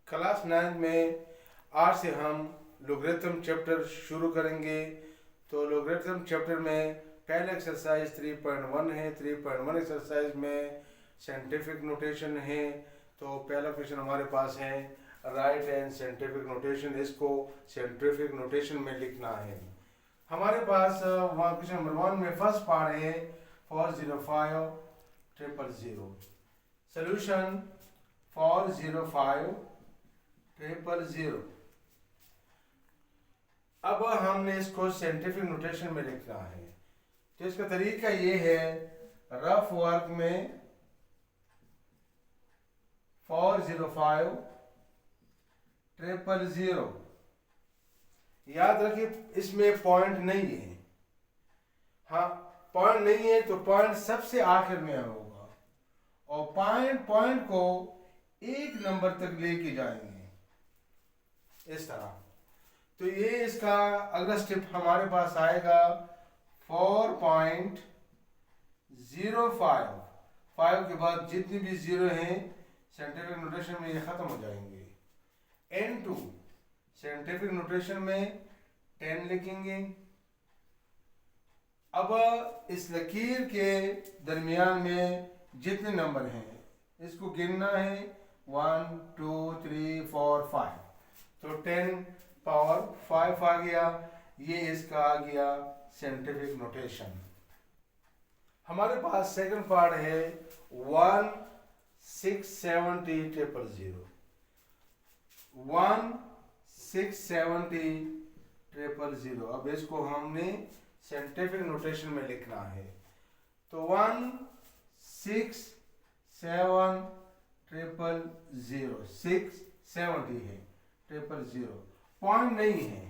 Class 9 में आज से हम लोगरिथम चैप्टर शुरू करेंगे। तो लोगरिथम चैप्टर में पहले एक्सरसाइज 3.1 है। 3.1 एक्सरसाइज में साइंटिफिक नोटेशन है। तो पहला क्वेश्चन हमारे पास है राइट एंड साइंटिफिक नोटेशन। इसको साइंटिफिक नोटेशन में लिखना है। हमारे पास क्वेश्चन नंबर 1 में फर्स्ट पार्ट है 405000। सोल्यूशन 405000। अब हमने इसको साइंटिफिक नोटेशन में लिखना है। तो इसका तरीका ये है, रफ वर्क में 405000। याद रखिए इसमें पॉइंट नहीं है। हाँ, पॉइंट नहीं है तो पॉइंट सबसे आखिर में होगा और पॉइंट को एक नंबर तक लेके जाएंगे इस तरह। तो ये इसका अगला स्टेप हमारे पास आएगा 4.05। 5 के बाद जितनी भी जीरो हैं साइंटिफिक नोटेशन में ये खत्म हो जाएंगे। n2 साइंटिफिक नोटेशन में 10 लिखेंगे। अब इस लकीर के दरमियान में जितने नंबर हैं इसको गिनना है 1 2 3 4 5। तो 10 पावर 5 आ गया। ये इसका आ गया साइंटिफिक नोटेशन। हमारे पास सेकंड पार्ट है 1670000। 1670000। अब इसको हमने साइंटिफिक नोटेशन में लिखना है। तो 1670000 670 है 000। पॉइंट नहीं है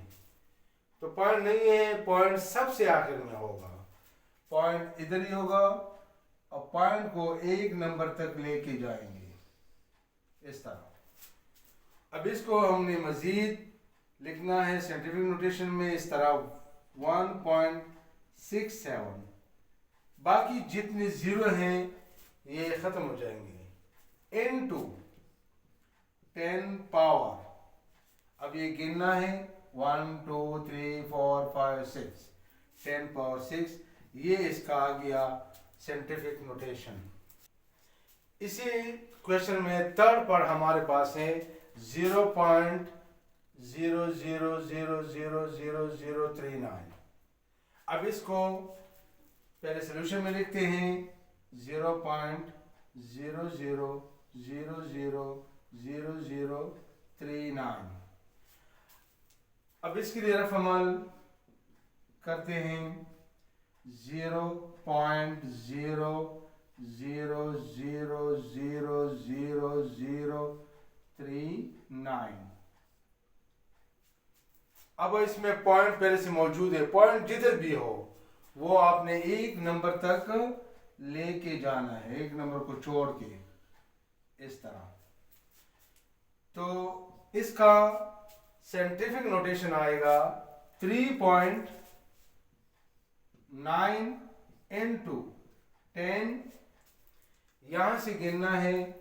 तो पॉइंट नहीं है, पॉइंट सबसे आखिर में होगा। पॉइंट इधर ही होगा और पॉइंट को एक नंबर तक लेके जाएंगे इस तरह। अब इसको हमने मजीद लिखना है साइंटिफिक नोटेशन में इस तरह 1.67। बाकी जितने जीरो हैं ये खत्म हो जाएंगे। n2 10 power. अब ये गिनना है 1 2 3 4 5 6 10 पावर 6। ये इसका आ गया साइंटिफिक नोटेशन। इसी क्वेश्चन में थर्ड पार्ट हमारे पास है 0.00000039। अब इसको पहले सोल्यूशन में लिखते हैं 0.00000039। अब इसके लिए रफ अमल करते हैं 0.00000039। अब इसमें पॉइंट पहले से मौजूद है। पॉइंट जिधर भी हो वो आपने एक नंबर तक लेके जाना है, एक नंबर को छोड़ के इस तरह। तो इसका साइंटिफिक नोटेशन आएगा 3.9 into 10। यहां से गिनना है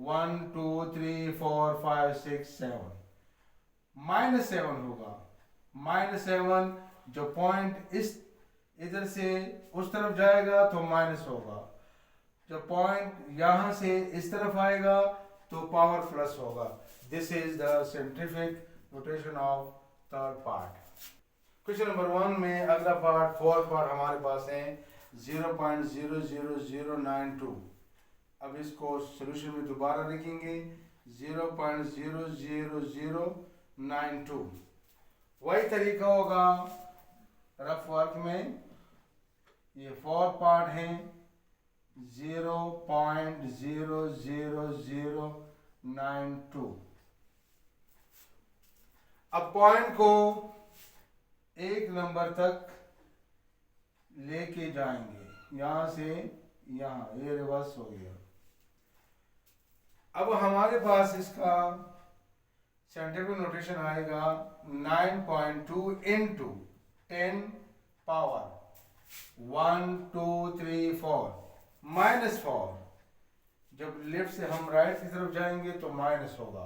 1 2 3 4 5 6 7। -7 होगा। -7 जो पॉइंट इस इधर से उस तरफ जाएगा तो माइनस होगा। जो पॉइंट यहां से इस तरफ आएगा तो पावर प्लस होगा। This is the scientific notation of third part. Question number 1 में अगला पार्ट फोर्थ पार्ट हमारे पास है 0.00092। अब इसको सॉल्यूशन में दोबारा लिखेंगे 0.00092। वही तरीका होगा रफ वर्क में। ये फोर्थ पार्ट है 0.00092। अब पॉइंट को एक नंबर तक लेके जाएंगे यहां से यहां। ये रिवर्स हो गया। अब हमारे पास इसका साइंटिफिक नोटेशन आएगा 9.2 into 10 पावर 1 2 3 4 -4। जब लेफ्ट से हम राइट की तरफ जाएंगे तो माइनस होगा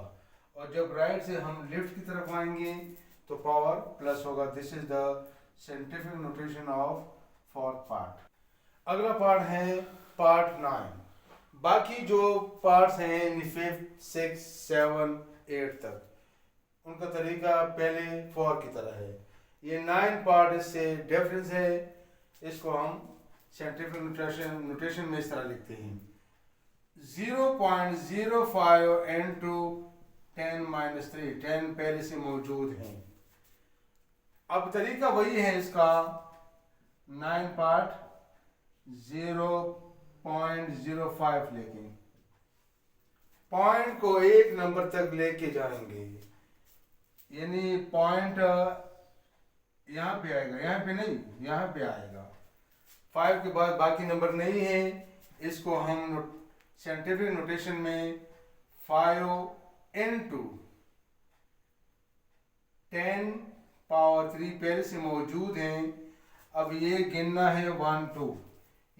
और जब राइट से हम लेफ्ट की तरफ आएंगे तो पावर प्लस होगा। This is the scientific notation of fourth part. अगला पार्ट है पार्ट 9। बाकी जो पार्ट्स हैं 5th 6th 7th 8th तक उनका तरीका पहले 4 की तरह है। ये 9 पार्ट इससे डिफरेंस है। इसको हम साइंटिफिक नोटेशन में इस तरह लिखते हैं 0.05 into 10-3। 10 पहले से मौजूद हैं। अब तरीका वही है इसका 9 पार्ट 0.05 लेके पॉइंट को एक नंबर तक लेके जाएंगे, यानी पॉइंट यहाँ पे आएगा, यहाँ पे नहीं, यहाँ पे आएगा। 5 के बाद बाकी नंबर नहीं है। इसको हम साइंटिफिक नोटेशन में 5 into 10 पावर 3 पहले से मौजूद हैं। अब ये गिनना है 1 2,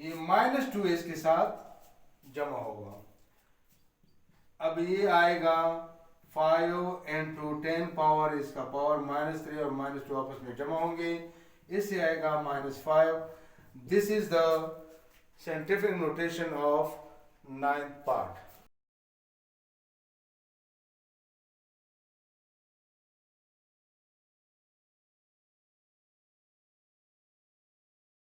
ये -2 इसके साथ जमा होगा। अब ये आएगा 5 into 10 पावर, इसका पावर -3 और -2 आपस में जमा होंगे, इससे आएगा -5। This is the scientific notation of 9th part.